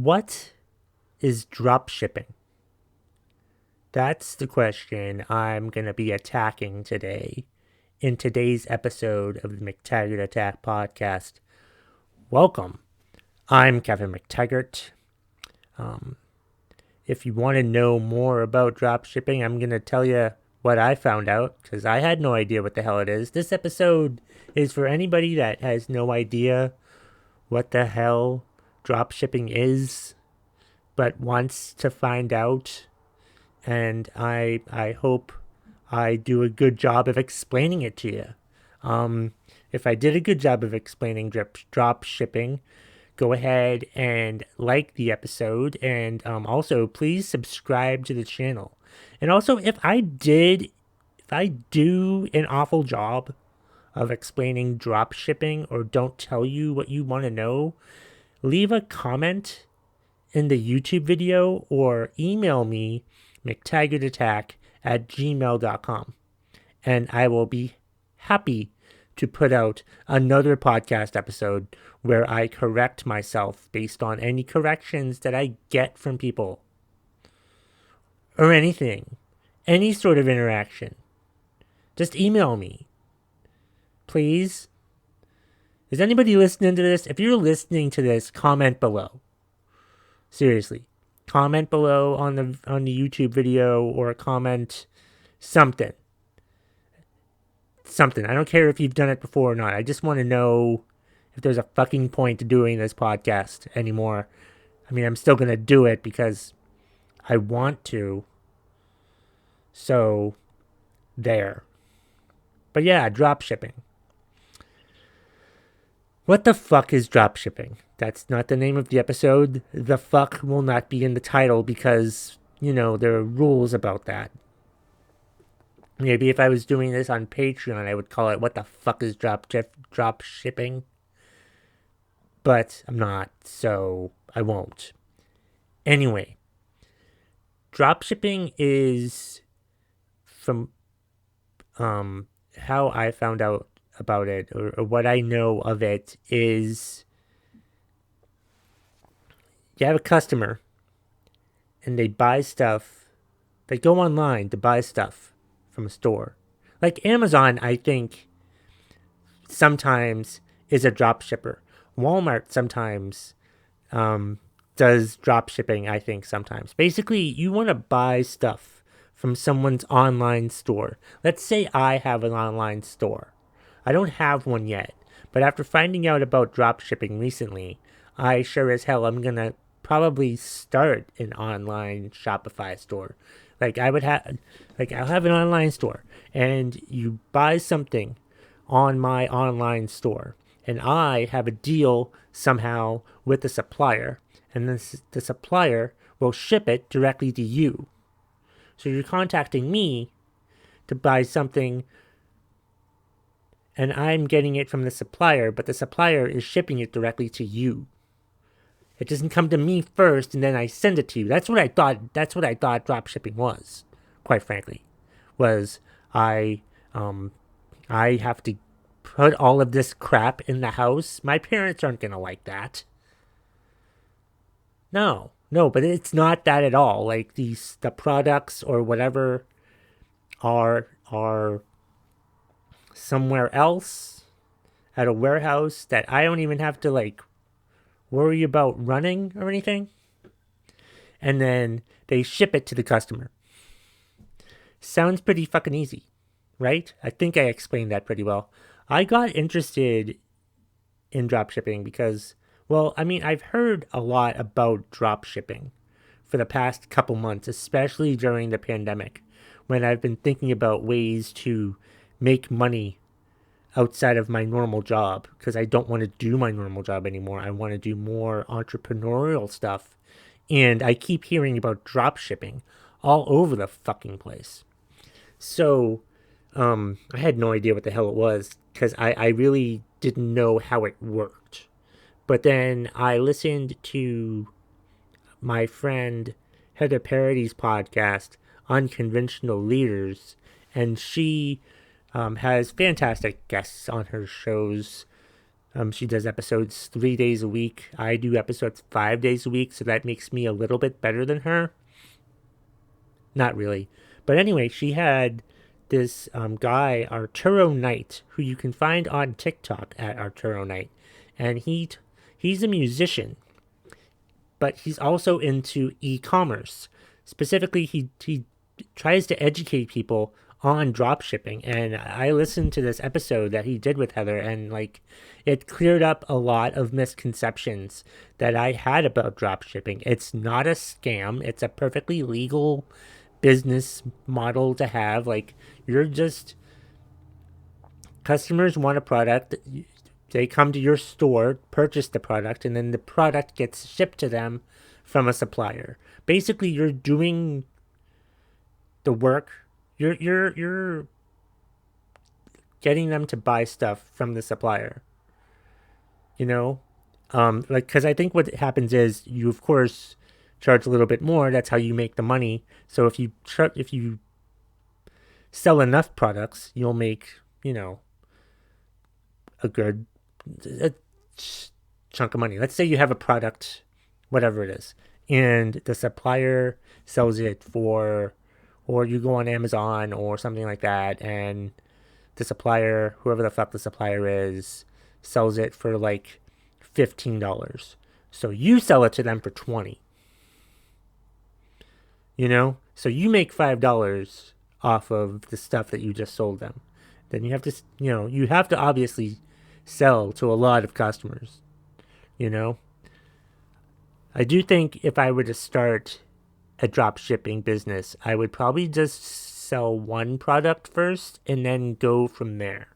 What is dropshipping? That's the question I'm going to be attacking today in today's episode of the McTaggart Attack podcast. Welcome. I'm Kevin McTaggart. If you want to know more about dropshipping, I'm going to tell you what I found out because I had no idea what the hell it is. This episode is for anybody that has no idea what the hell dropshipping is but wants to find out, and I hope I do a good job of explaining it to you. If I did a good job of explaining drop shipping, go ahead and like the episode, and also please subscribe to the channel. And also, if I do an awful job of explaining drop shipping or don't tell you what you want to know, leave a comment in the YouTube video or email me McTaggartAttack@gmail.com, and I will be happy to put out another podcast episode where I correct myself based on any corrections that I get from people or anything, any sort of interaction. Just email me, please. Is anybody listening to this? If you're listening to this, comment below. Seriously, comment below on the YouTube video, or comment something. I don't care if you've done it before or not. I just want to know if there's a fucking point to doing this podcast anymore. I mean, I'm still going to do it because I want to. So, there. But yeah, drop shipping. What the fuck is dropshipping? That's not the name of the episode. The fuck will not be in the title because, there are rules about that. Maybe if I was doing this on Patreon, I would call it What the Fuck is Dropshipping? But I'm not, so I won't. Anyway, dropshipping is, from how I found out about it, or what I know of it, is you have a customer and they buy stuff. They go online to buy stuff from a store. Like Amazon, I think, sometimes is a drop shipper. Walmart sometimes does drop shipping, I think, sometimes. Basically, you want to buy stuff from someone's online store. Let's say I have an online store. I don't have one yet, but after finding out about drop shipping recently, I sure as hell am gonna probably start an online Shopify store. I'll have an online store, and you buy something on my online store, and I have a deal somehow with the supplier, and then the supplier will ship it directly to you. So you're contacting me to buy something, and I'm getting it from the supplier, but the supplier is shipping it directly to you. It doesn't come to me first and then I send it to you. That's what I thought drop shipping was, quite frankly. Was I have to put all of this crap in the house. My parents aren't gonna like that. No, but it's not that at all. Like the products or whatever are somewhere else at a warehouse that I don't even have to worry about running or anything. And then they ship it to the customer. Sounds pretty fucking easy, right? I think I explained that pretty well. I got interested in dropshipping because, I've heard a lot about dropshipping for the past couple months, especially during the pandemic, when I've been thinking about ways to make money outside of my normal job, because I don't want to do my normal job anymore. I want to do more entrepreneurial stuff, and I keep hearing about drop shipping all over the fucking place. So I had no idea what the hell it was, because I really didn't know how it worked. But then I listened to my friend Heather Parody's podcast, Unconventional Leaders, and she has fantastic guests on her shows She does episodes 3 days a week. I do episodes 5 days a week, so that makes me a little bit better than her. Not really. But anyway, she had this guy, Arturo Knight, who you can find on TikTok at Arturo Knight. And he's a musician, but he's also into e-commerce. Specifically, he tries to educate people on drop shipping. And I listened to this episode that he did with Heather, and like it cleared up a lot of misconceptions that I had about drop shipping. It's not a scam. It's a perfectly legal business model to have. Like, you're just, customers want a product, they come to your store, purchase the product, and then the product gets shipped to them from a supplier. Basically, you're doing the work. You're getting them to buy stuff from the supplier. You know, like, because I think what happens is you, of course, charge a little bit more. That's how you make the money. So if you sell enough products, you'll make, a good a chunk of money. Let's say you have a product, whatever it is, and the supplier sells it for, or you go on Amazon or something like that, and the supplier, whoever the fuck the supplier is, sells it for like $15. So you sell it to them for 20. So you make $5 off of the stuff that you just sold them. Then you have to, you have to obviously sell to a lot of customers. I do think if I were to start a drop shipping business, I would probably just sell one product first and then go from there.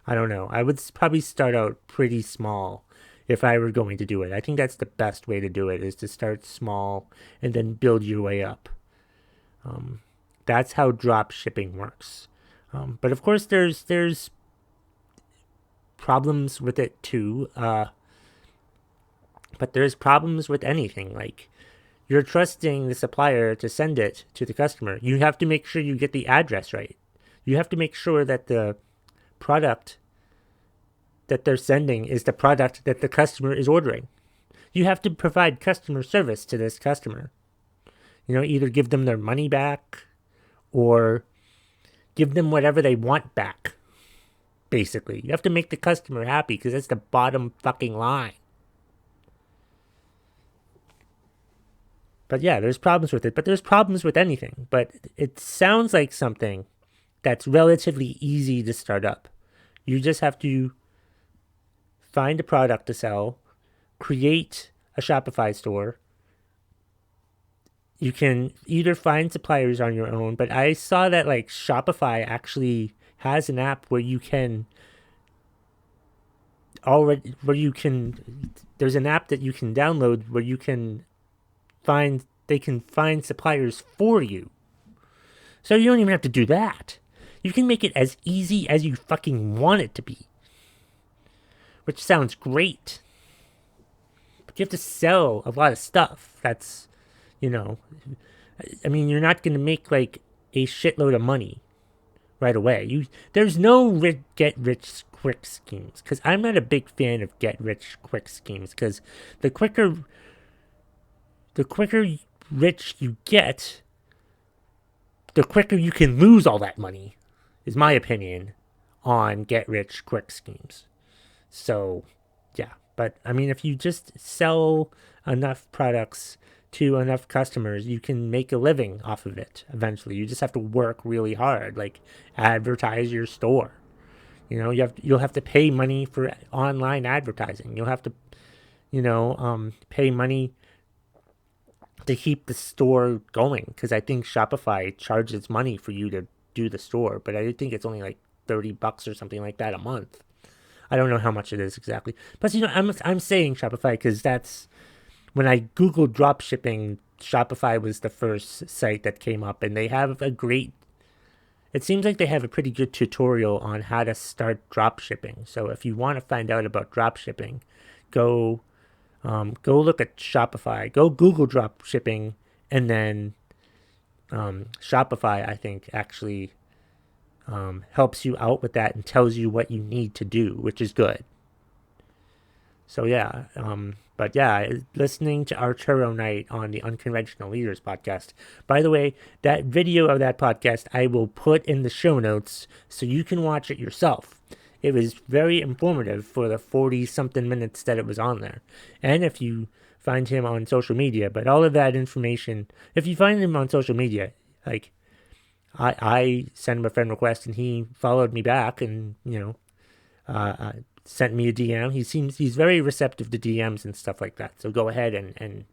I don't know. I would probably start out pretty small if I were going to do it. I think that's the best way to do it, is to start small and then build your way up. That's how drop shipping works. But of course, there's problems with it too. But there's problems with anything. Like, you're trusting the supplier to send it to the customer. You have to make sure you get the address right. You have to make sure that the product that they're sending is the product that the customer is ordering. You have to provide customer service to this customer. Either give them their money back or give them whatever they want back. Basically, you have to make the customer happy, because that's the bottom fucking line. But yeah, there's problems with it. But there's problems with anything. But it sounds like something that's relatively easy to start up. You just have to find a product to sell, create a Shopify store. You can either find suppliers on your own, but I saw that like Shopify actually has an app where you can there's an app that you can download where they can find suppliers for you. So you don't even have to do that. You can make it as easy as you fucking want it to be. Which sounds great. But you have to sell a lot of stuff. That's, I mean, you're not going to make like a shitload of money right away. There's no get rich quick schemes, because I'm not a big fan of get rich quick schemes, because the quicker rich you get, the quicker you can lose all that money, is my opinion on get rich quick schemes. So, yeah. But, I mean, if you just sell enough products to enough customers, you can make a living off of it eventually. You just have to work really hard, like advertise your store. You'll have to pay money for online advertising. You'll have to, pay money to keep the store going, because I think Shopify charges money for you to do the store, but I think it's only like $30 or something like that a month. I don't know how much it is exactly. But I'm saying Shopify because that's when I Googled drop shipping. Shopify was the first site that came up, and they have it seems like they have a pretty good tutorial on how to start drop shipping. So if you want to find out about drop shipping, go look at Shopify. Go Google drop shipping, and then Shopify, I think, actually helps you out with that and tells you what you need to do, which is good. So yeah, but yeah, listening to Arturo Knight on the Unconventional Leaders podcast. By the way, that video of that podcast I will put in the show notes so you can watch it yourself. It was very informative for the 40 something minutes that it was on there. And if you find him on social media, but all of that information, if you find him on social media, like I sent him a friend request and he followed me back and, sent me a DM. He's very receptive to DMs and stuff like that. So go ahead and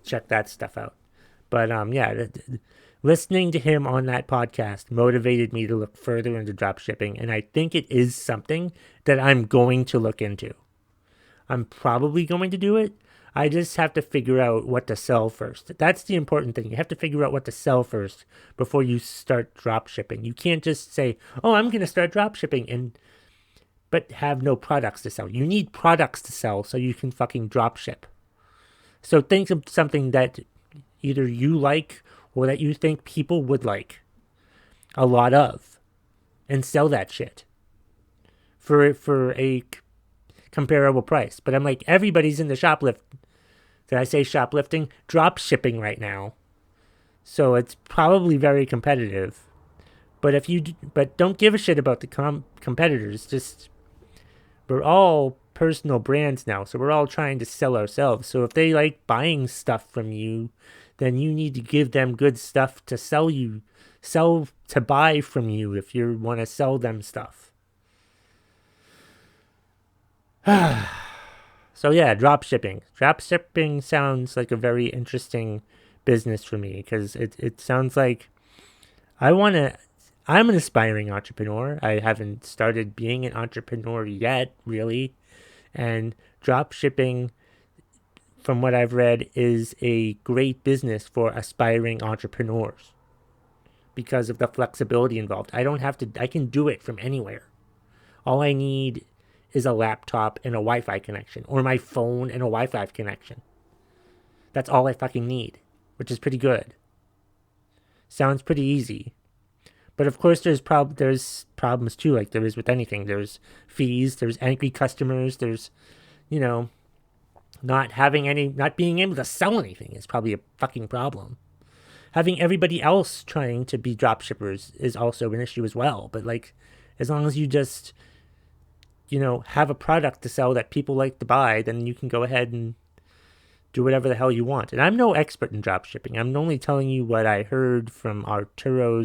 check that stuff out. But listening to him on that podcast motivated me to look further into drop shipping, and I think it is something that I'm going to look into. I'm probably going to do it. I just have to figure out what to sell first. That's the important thing. You have to figure out what to sell first before you start drop shipping. You can't just say, "Oh, I'm going to start drop shipping," but have no products to sell. You need products to sell so you can fucking drop ship. So think of something that either you like or that you think people would like a lot of, and sell that shit for a comparable price. But I'm like, everybody's in the did I say shoplifting? Drop shipping right now. So it's probably very competitive. But but don't give a shit about the competitors. We're all personal brands now, so we're all trying to sell ourselves. So if they like buying stuff from you, then you need to give them good stuff to to buy from you if you want to sell them stuff. So yeah, drop shipping. Drop shipping sounds like a very interesting business for me because it sounds like I'm an aspiring entrepreneur. I haven't started being an entrepreneur yet, really. And drop shipping, from what I've read, is a great business for aspiring entrepreneurs because of the flexibility involved. I can do it from anywhere. All I need is a laptop and a Wi-Fi connection, or my phone and a Wi-Fi connection. That's all I fucking need, which is pretty good. Sounds pretty easy. But of course, there's problems too, like there is with anything. There's fees, there's angry customers, there's, not being able to sell anything is probably a fucking problem. Having everybody else trying to be drop shippers is also an issue as well. But like, as long as you just, have a product to sell that people like to buy, then you can go ahead and do whatever the hell you want. And I'm no expert in drop shipping. I'm only telling you what I heard from Arturo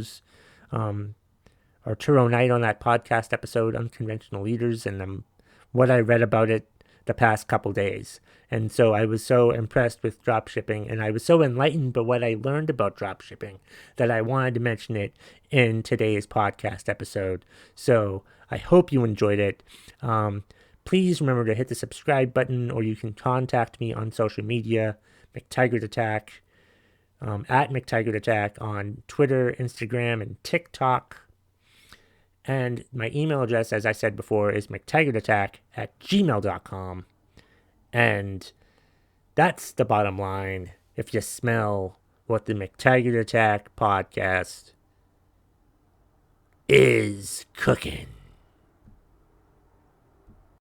Knight on that podcast episode, Unconventional Leaders, and what I read about it the past couple days. And so I was so impressed with drop shipping, and I was so enlightened by what I learned about drop shipping that I wanted to mention it in today's podcast episode. So I hope you enjoyed it. Please remember to hit the subscribe button, or you can contact me on social media, McTaggart Attack, at McTaggart Attack on Twitter, Instagram, and TikTok. And my email address, as I said before, is McTaggartAttack@gmail.com. And that's the bottom line if you smell what the McTaggart Attack podcast is cooking.